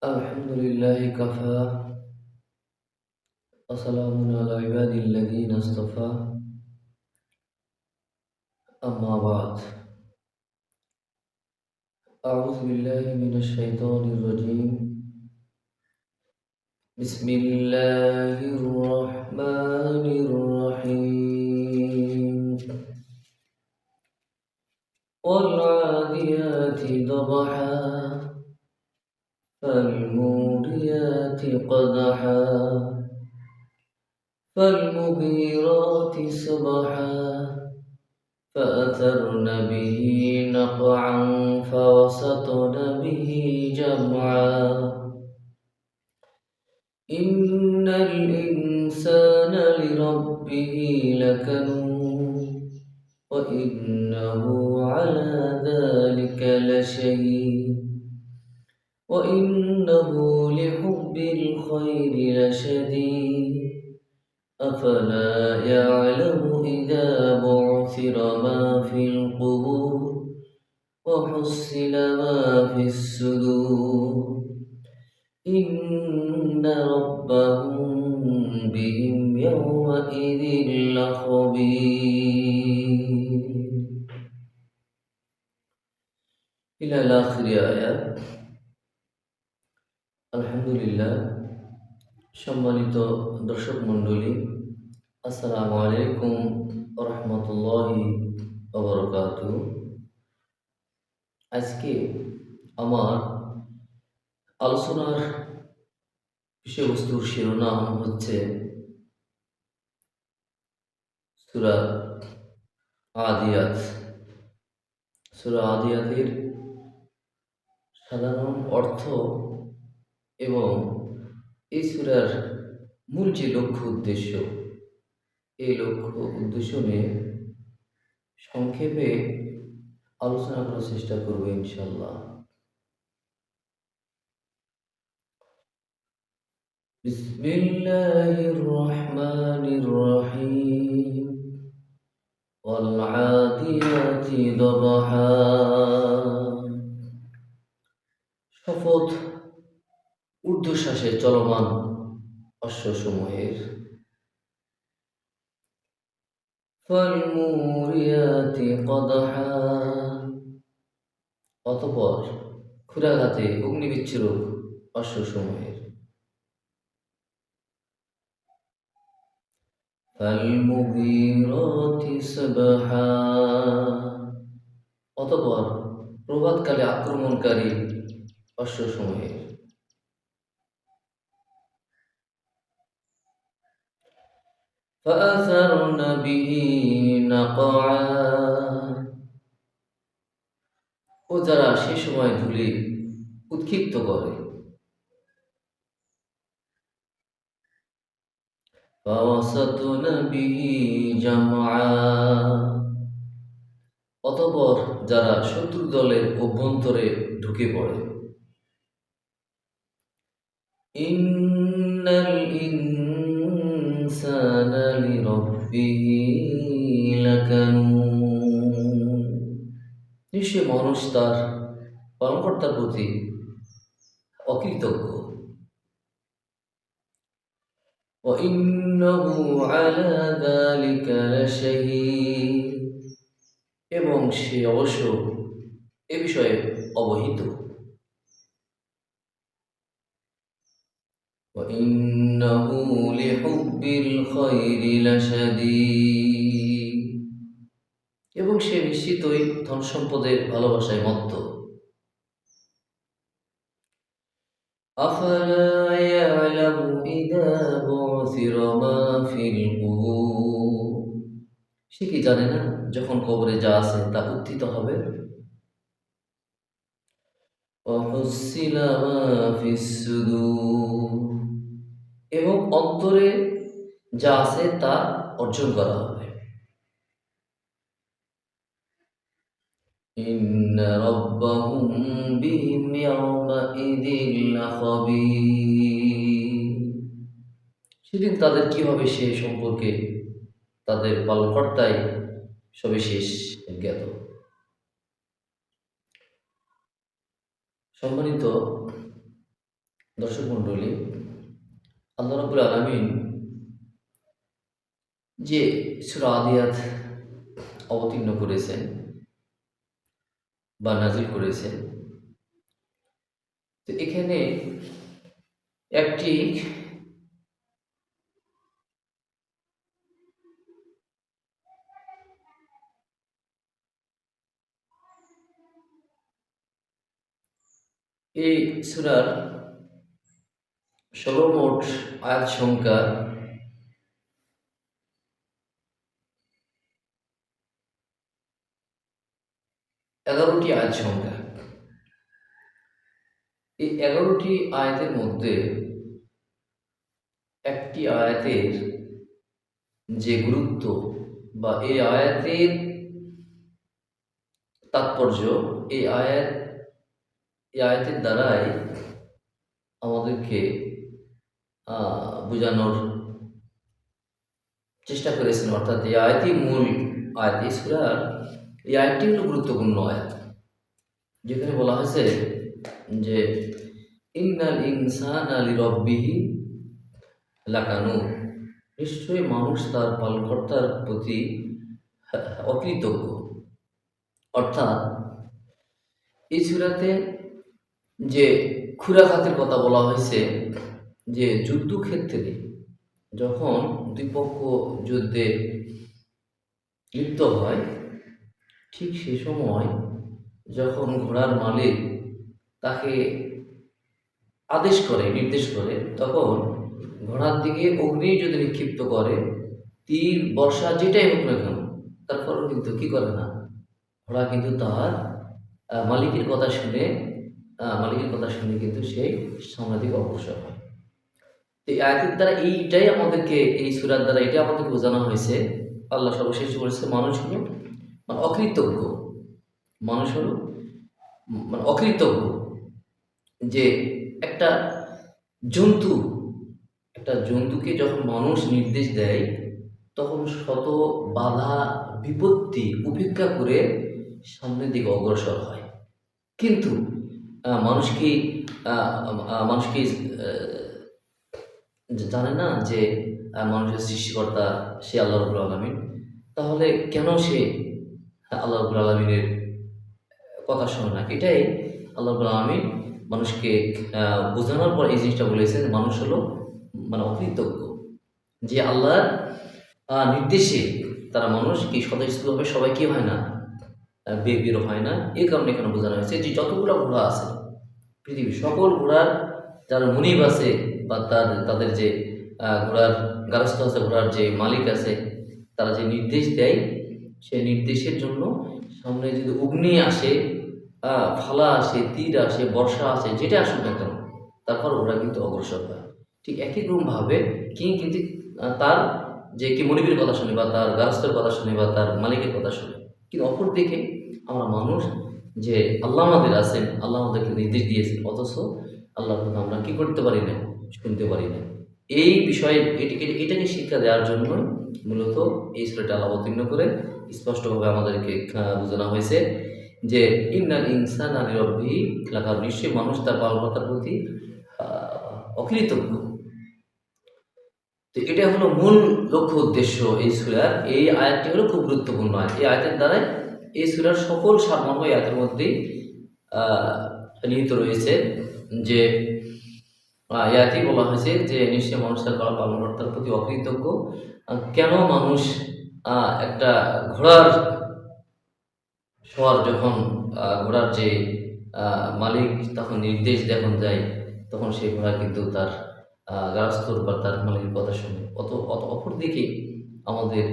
الحمد لله كفى وسلام على عبادي الذين اصطفى أما بعد. أعوذ بالله من الشيطان الرجيم. بسم الله الرحمن الرحيم. والعاديات ضبحا فالموريات قدحا فالمغيرات صبحا فأثرن به نقعا فوسطن به جمعا. إن الإنسان لربه لكنود وإنه على ذلك لشهيد وإنه لحب الخير لشديد. أفلا يعلم إذا بعثر ما في القبور وحصل ما في الصدور إن ربهم بهم يومئذ لخبير. إلى آخر آيات. আলহামদুলিল্লাহ, সম্মানিত দর্শক মণ্ডলী, আসসালামু আলাইকুম রহমতুল্লাহি ওয়া আজকে আমার আলোচনার বিষয়বস্তুর শিরোনাম হচ্ছে সূরা আদিয়াত। সূরা আদিয়াতের সাধারণ অর্থ এবং এই সূরার মূল যে লক্ষ্য উদ্দেশ্য, এই লক্ষ্য উদ্দেশ্য নিয়ে সংক্ষেপে আলোচনা করার চেষ্টা করব ইনশাল্লাহ। বিসমিল্লাহির রহমানির রহিম। ওয়াল আদিয়াতি দবহা। শপথ ঊর্ধ্বশ্বাসে চলমান অশ্বসমূহের। ফালমুরিয়াতি কদহা। অতঃপর ক্ষুরাঘাতে অগ্নিবিচ্ছুরক অশ্বসমূহের। ফালমুগীরাতি সাবহা। অতঃপর প্রভাতকালে আক্রমণকারী অশ্বসমূহের। فأثرن به نقعا। ও যারা সে সময় ধূলি উৎক্ষিপ্ত করে। فوسطن به جمعا। অতঃপর যারা শত্রু দলের অভ্যন্তরে ঢুকে পড়ে। ইন্নাল ইনসানা লিরাব্বিহি লাকানুদ। নিশ্চয় মানুষ তার পালনকর্তার প্রতি অকৃতজ্ঞ। ওয়াইন্নাহু আলা যালিকা লাশহীদ। এবং সে অবশ্য এ বিষয়ে অবহিত। ওয়াইন্নাহু লিহুব্বিল খায়রি লাশাদীদ। এবং সে নিশ্চিতই ধন সম্পদের ভালোবাসায় মত্ত। আফালা ইয়ালামু ইযা বু'থিরা মা ফিল কুবুর। সে কি জানে না যখন কবরে যা আছে তা উত্থিত হবে। ওয়াহুসিলা মা ফিস সুদূর। এবং অন্তরে যা আছে তা অর্জন করা হবে। ইন্না রাব্বাহুম বিহিম ইয়াওমাইযিন লাখাবীর। সেদিন তাদের কি হবে সে সম্পর্কে তাদের পালনকর্তাই সবিশেষ জ্ঞাত। সম্মানিত দর্শক মণ্ডলী, আল্লাহ রাব্বুল আলামিন যে সূরা আদিয়াত অবতীর্ণ করেছেন বা নাজিল করেছেন, তো এখানে একটি এই সূরার সর্বমোট আয়াত সংখ্যা 11টি আয়াত সংখ্যা। এই 11টি আয়াতের মধ্যে একটি আয়াতের যে গুরুত্ব বা এই আয়াতের তাৎপর্য, এই আয়াতের দ্বারাই আমাদেরকে বোঝানোর চেষ্টা করেছেন। অর্থাৎ এই আয়াতই মূল আয়াত। এই সূরার এই আয়াতটি হলো গুরুত্বপূর্ণ আয়াত, যেখানে বলা হয়েছে যে ইন্নাল ইনসানা লিরাব্বিহি লাকানুর, নিশ্চয়ই মানুষ তার পালনকর্তার প্রতি অকৃতজ্ঞ। অর্থাৎ এই সূরাতে যে খুরাখাতের কথা বলা হয়েছে, যে যুদ্ধক্ষেত্রে যখন দুই পক্ষ যুদ্ধে লিপ্ত হয়, ঠিক সে সময় যখন ঘোড়ার মালিক তাকে নির্দেশ করে, তখন ঘোড়ার দিকে অগ্নি যদি নিক্ষিপ্ত করে, তীর বর্ষা যেটাই হোক না কেন, তারপরও কিন্তু কি করে না, ঘোড়া কিন্তু তার মালিকের কথা শুনে কিন্তু সেই সামনের দিকে অগ্রসর হয়। তো এই আয়াতের দ্বারা এইটাই আমাদেরকে, এই সূরার দ্বারা এটা আমাদেরকে বোঝানো হয়েছে, আল্লাহ সর্বশেষ বলেছে মানুষ হলো অকৃতজ্ঞ। মানুষ হলো অকৃতজ্ঞ। যে একটা জন্তুকে যখন মানুষ নির্দেশ দেয়, তখন শত বাধা বিপত্তি উপেক্ষা করে সামনের দিকে অগ্রসর হয়। কিন্তু মানুষ কি জানে না যে মানুষের সৃষ্টিকর্তা সে আল্লাহ রাব্বুল আলামিন। তাহলে কেন সে আল্লাহ রাব্বুল আলামিনের কথা শোনে না? এটাই আল্লাহ রাব্বুল আলামিন মানুষকে বোঝানোর পর এই জিনিসটা বলেছেন, মানুষ হলো অকৃতজ্ঞ। যে আল্লাহর নির্দেশে তারা মানুষ কি স্বতঃস্ফূর্তভাবে সবাই কি হয় না, বের হয় না। এই কারণে এখানে বোঝানো হয়েছে যে যতগুলো ঘোড়া আছে পৃথিবীর সকল ঘোড়ার যারা মুনিব আছে বা তাদের যে ঘোড়ার গারস্থ আছে, ঘোড়ার যে মালিক আছে, তারা যে নির্দেশ দেয়, সেই নির্দেশের জন্য সামনে যদি অগ্নি আসে, ফালা আসে, তীর আসে, বর্ষা আসে, যেটা আসুক না কেন, তারপর ওরা কিন্তু অগ্রসর হয়। ঠিক একই রকমভাবে কিন্তু তার যে কি মনিবের কথা শুনে বা তার গারস্থের কথা শুনে বা তার মালিকের কথা শুনে। কিন্তু অপর দিকে আমরা মানুষ, যে আল্লাহ আমাদের আছেন, আল্লাহ আমাদেরকে নির্দেশ দিয়েছেন, অথচ আল্লাহর কথা আমরা কি করতে পারি না, শুনতে পারি না। এই বিষয়ে এটাকে শিক্ষা দেওয়ার জন্য মূলত এই সূরাটা আল্লাহ অবতীর্ণ করে স্পষ্টভাবে আমাদেরকে বোঝানো হয়েছে যে ইন্নাল ইনসানা লিরাব্বিহি লাকানুর, নিশ্চয়ই মানুষ তার পালনকর্তার প্রতি অকৃতজ্ঞ। তো এটা হলো মূল লক্ষ্য উদ্দেশ্য এই সূরার। এই আয়াতটি হলো খুব গুরুত্বপূর্ণ আয়াত। এই আয়াতের দ্বারাই এই সূরার সকল সারমর্ম এই আয়াতের মধ্যেই নিহিত রয়েছে। যে আয়াতেই বলা হয়েছে যে নিশ্চয় মানুষ তার পালনকর্তার প্রতি অকৃতজ্ঞ। কেন মানুষ একটা ঘোড়ার সওয়ার যখন ঘোড়ার যে মালিক তখন নির্দেশ যখন যায়, তখন সেই ঘোড়া কিন্তু তার গারস্থর বা তার মালিকের কথা শুনে। অপরদিকে আমাদের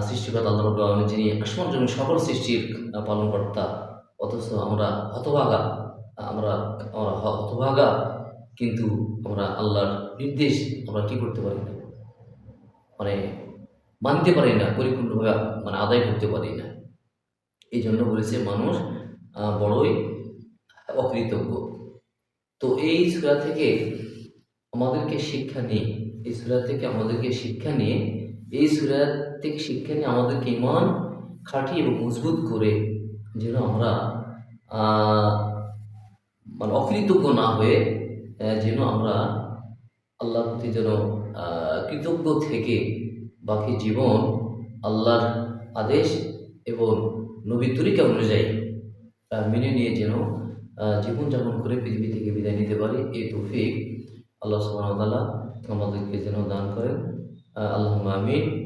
সৃষ্টিকর্তা আল্লাহ রাব্বুল আলামিন, যিনি আসমান জমিন সকল সৃষ্টির পালনকর্তা, অথচ আমরা হতভাগা, কিন্তু আমরা আল্লাহর নির্দেশ আমরা কি করতে পারি না, মানতে পারি না, পরিপূর্ণভাবে আদায় করতে পারি না। এই জন্য বলেছে মানুষ বড়ই অকৃতজ্ঞ। তো এই সূরা থেকে আমাদেরকে শিক্ষা নিয়ে এই সূরা থেকে আমাদেরকে ঈমান খাঁটি এবং মজবুত করে যেন আমরা অকৃতজ্ঞ না হয়ে যেন আমরা আল্লাহর প্রতি যেন কৃতজ্ঞ থেকে বাকি জীবন আল্লাহর আদেশ এবং নবীর তরিকা অনুযায়ী মেনে নিয়ে যেন জীবনযাপন করে পৃথিবী থেকে বিদায় নিতে পারি। এই তৌফিক আল্লাহ সুবহানাহু ওয়া তাআলা আমাদেরকে যেন দান করেন। আল্লাহুম্মা আমিন।